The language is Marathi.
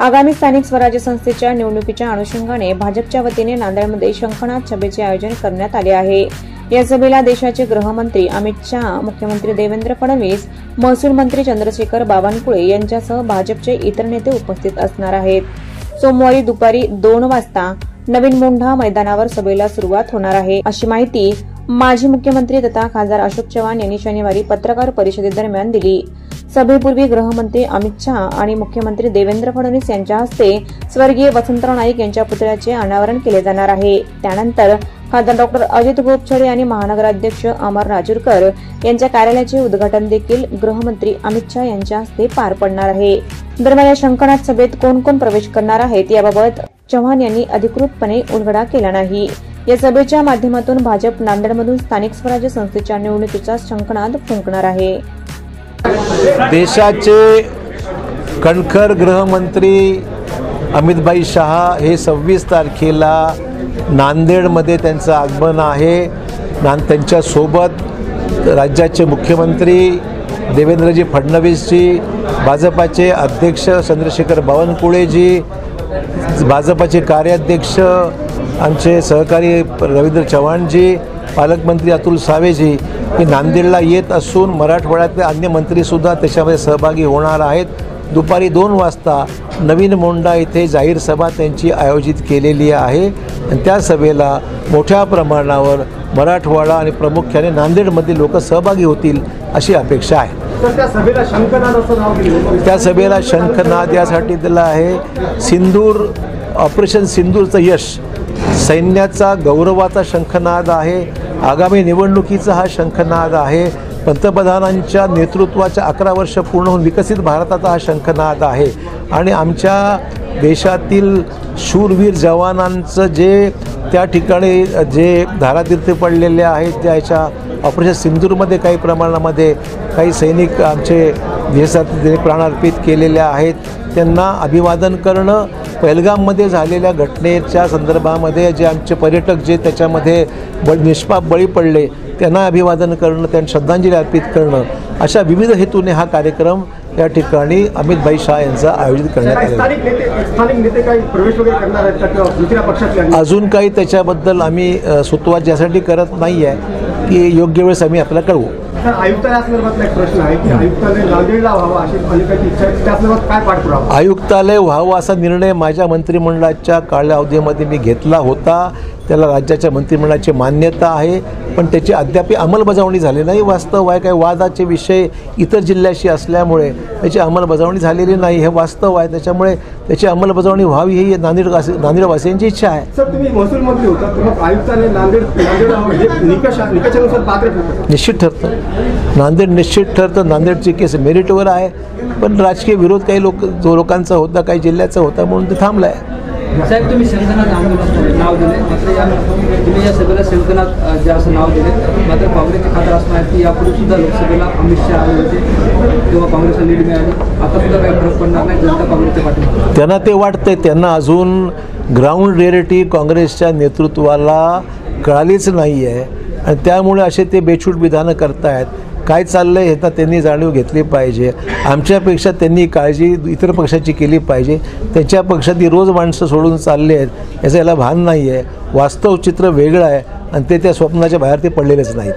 आगामी स्थानिक स्वराज्य संस्थेच्या निवडणुकीच्या अनुषंगाने भाजपच्या वतीने नांदेडमध्ये शंखनाद सभेचे आयोजन करण्यात आले आहे। या सभेला देशाचे गृहमंत्री अमित शहा, मुख्यमंत्री देवेंद्र फडणवीस, महसूल मंत्री चंद्रशेखर बावनकुळे यांच्यासह भाजपचे इतर नेते उपस्थित असणार आहेत। सोमवारी दुपारी 2 वाजता नवीन मोंढा मैदानावर सभेला सुरुवात होणार आहे, अशी माहिती माजी मुख्यमंत्री तथा खासदार अशोक चव्हाण यांनी शनिवारी पत्रकार परिषदेदरम्यान दिली। सभेपूर्वी गृहमंत्री अमित शहा आणि मुख्यमंत्री देवेंद्र फडणवीस यांच्या हस्ते स्वर्गीय वसंतराव नाईक यांच्या पुतळ्याचे अनावरण केले जाणार आहे। त्यानंतर खासदार डॉ. अजित गोपछडे आणि महानगराध्यक्ष अमर राजूरकर यांच्या कार्यालयाचे उद्घाटन देखील गृहमंत्री अमित शहा यांच्या हस्ते पार पडणार आहे। दरम्यान या शंखनाद सभेत कोण कोण प्रवेश करणार आहेत याबाबत चव्हाण यांनी अधिकृतपणे उलगडा केला नाही। या सभेच्या माध्यमातून भाजप नांदेडमधून स्थानिक स्वराज्य संस्थेच्या निवडणुकीचा शंखनाद फुंकणार आहे। देशाचे कणखर गृहमंत्री अमितभाई शहा हे 26 तारखेला नांदेडमध्ये त्यांचं आगमन आहे। त्यांच्यासोबत राज्याचे मुख्यमंत्री देवेंद्रजी फडणवीसजी, भाजपाचे अध्यक्ष चंद्रशेखर बावनकुळेजी, भाजपाचे कार्याध्यक्ष आमचे सहकारी रवींद्र चव्हाणजी, पालकमंत्री अतुल सावेजी हे नांदेडला येत असून मराठवाड्यातले अन्य मंत्रीसुद्धा त्याच्यामध्ये सहभागी होणार आहेत। दुपारी 2 वाजता नवीन मोंढा इथे जाहीर सभा त्यांची आयोजित केलेली आहे आणि त्या सभेला मोठ्या प्रमाणावर मराठवाडा आणि प्रामुख्याने नांदेडमधील लोक सहभागी होतील अशी अपेक्षा आहे। त्या सभेला शंखनाद यासाठी दिला आहे सिंदूर, ऑपरेशन सिंदूरचं यश, सैन्याचा गौरवाचा शंखनाद आहे। आगामी निवडणुकीचा हा शंखनाद आहे। पंतप्रधानांच्या नेतृत्वाच्या 11 वर्ष पूर्ण होऊन विकसित भारताचा हा शंखनाद आहे आणि आमच्या देशातील शूरवीर जवानांचं जे त्या ठिकाणी जे धारातीर्थी पडलेले आहेत, त्याच्या ऑपरेशन सिंदूरमध्ये काही प्रमाणामध्ये काही सैनिक आमचे देशात प्राणार्पित केलेले आहेत, त्यांना अभिवादन करणं। पहलगाममध्ये झालेल्या घटनेच्या संदर्भामध्ये जे आमचे पर्यटक जे त्याच्यामध्ये निष्पाप बळी पडले त्यांना अभिवादन करणं, त्यांना श्रद्धांजली अर्पित करणं, अशा विविध हेतूने हा कार्यक्रम या ठिकाणी अमितभाई शहा यांचा आयोजित करण्यात आला। अजून काही त्याच्याबद्दल आम्ही सुतवाद यासाठी करत नाही आहे की योग्य वेळेस आम्ही आपल्याला कळवू। आयुक्तालय व्हावं असा निर्णय माझ्या मंत्रिमंडळाच्या कालावधीमध्ये मी घेतला होता। त्याला राज्याच्या मंत्रिमंडळाची मान्यता आहे, पण त्याची अद्याप अंमलबजावणी झाली नाही। वास्तव आहे, काही वादाचे विषय इतर जिल्ह्याशी असल्यामुळे त्याची अंमलबजावणी झालेली नाही, हे वास्तव आहे। त्याच्यामुळे त्याची अंमलबजावणी व्हावी ही नांदेडवासियांची इच्छा आहे। सर, तुम्ही महसूल मंत्री होता, मग आयुक्तालय नांदेड निकषानुसार पात्र ठरतं? निश्चित ठरतं, नांदेड निश्चित ठरतं। नांदेडची केस मेरिटवर आहे, पण राजकीय विरोध काही लोकांचा होता, काही जिल्ह्याचा होता म्हणून ते थांबला आहे। साहेब, तुम्ही शंखनाद आंदोलन नाव दिले, मात्र तुम्ही या सभेला शंखनाद जे असं नाव दिले, मात्र काँग्रेसचे खासदार असणार की यापूर्वी सुद्धा लोकसभेला अमित शहा आले होते तेव्हा काँग्रेसला लीड मिळाली, आता सुद्धा काही फरक पडणार नाही, जनता काँग्रेसच्या पाठीमागे? त्यांना ते वाटतंय, त्यांना अजून ग्राउंड रिॲलिटी काँग्रेसच्या नेतृत्वाला कळालीच नाही आहे आणि त्यामुळे असे ते बेछूट विधानं करतायत। काय चाललं आहे ह्याचा त्यांनी जाणीव घेतली पाहिजे। आमच्यापेक्षा त्यांनी काळजी इतर पक्षाची केली पाहिजे। त्यांच्या पक्षात रोज माणसं सोडून चालले आहेत याचं याला भान नाही आहे। वास्तव चित्र वेगळं आहे आणि ते त्या स्वप्नाच्या बाहेर ते पडलेलेच नाहीत।